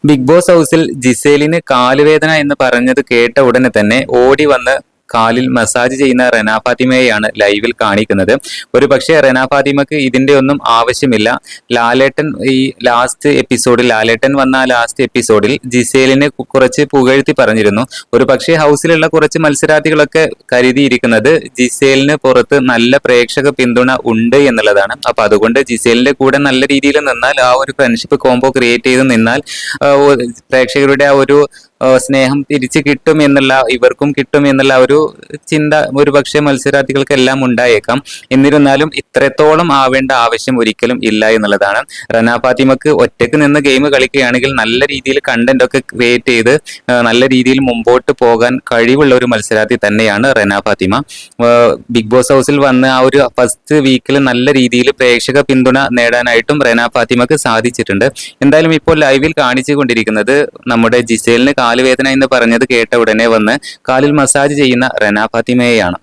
Big boss ഹൗസിൽ ജിസേലിന് കാലുവേദന എന്ന് പറഞ്ഞത് കേട്ട ഉടനെ തന്നെ ഓടി വന്ന് കാലിൽ മസാജ് ചെയ്യുന്ന റെന ഫാത്തിമയെയാണ് ലൈവിൽ കാണിക്കുന്നത്. ഒരു പക്ഷേ റെന ഫാത്തിമക്ക് ഇതിന്റെ ഒന്നും ആവശ്യമില്ല. ലാലേട്ടൻ ഈ ലാലേട്ടൻ വന്ന ലാസ്റ്റ് എപ്പിസോഡിൽ ജിസേലിനെ കുറച്ച് പുകഴ്ത്തി പറഞ്ഞിരുന്നു. ഒരു പക്ഷേ ഹൗസിലുള്ള കുറച്ച് മത്സരാർത്ഥികളൊക്കെ കരുതിയിരിക്കുന്നത് ജിസേലിന് പുറത്ത് നല്ല പ്രേക്ഷക പിന്തുണ ഉണ്ട് എന്നുള്ളതാണ്. അപ്പൊ അതുകൊണ്ട് ജിസേലിന്റെ കൂടെ നല്ല രീതിയിൽ നിന്നാൽ, ആ ഒരു ഫ്രണ്ട്ഷിപ്പ് കോംബോ ക്രിയേറ്റ് ചെയ്ത് നിന്നാൽ പ്രേക്ഷകരുടെ ആ ഒരു സ്നേഹം തിരിച്ചു കിട്ടും എന്നുള്ള, ഇവർക്കും കിട്ടും എന്നുള്ള ഒരു ചിന്ത ഒരുപക്ഷെ മത്സരാർത്ഥികൾക്കെല്ലാം ഉണ്ടായേക്കാം. എന്നിരുന്നാലും ഇത്രത്തോളം ആവേണ്ട ആവശ്യം ഒരിക്കലും ഇല്ല എന്നുള്ളതാണ്. റെന ഫാത്തിമക്ക് ഒറ്റക്ക് നിന്ന് ഗെയിം കളിക്കുകയാണെങ്കിൽ നല്ല രീതിയിൽ കണ്ടന്റ് ഒക്കെ ക്രിയേറ്റ് ചെയ്ത് നല്ല രീതിയിൽ മുമ്പോട്ട് പോകാൻ കഴിവുള്ള ഒരു മത്സരാർത്ഥി തന്നെയാണ് റെന ഫാത്തിമ. ബിഗ് ബോസ് ഹൗസിൽ വന്ന് ആ ഒരു ഫസ്റ്റ് വീക്കിൽ നല്ല രീതിയിൽ പ്രേക്ഷക പിന്തുണ നേടാനായിട്ടും റെന ഫാത്തിമക്ക് സാധിച്ചിട്ടുണ്ട്. എന്തായാലും ഇപ്പോൾ ലൈവിൽ കാണിച്ചു കൊണ്ടിരിക്കുന്നത് നമ്മുടെ ജിസേലിന് കാലുവേദന എന്ന് പറഞ്ഞത് കേട്ട ഉടനെ വന്ന് കാലിൽ മസാജ് ചെയ്യുന്ന റെന ഫാത്തിമയെയാണ്.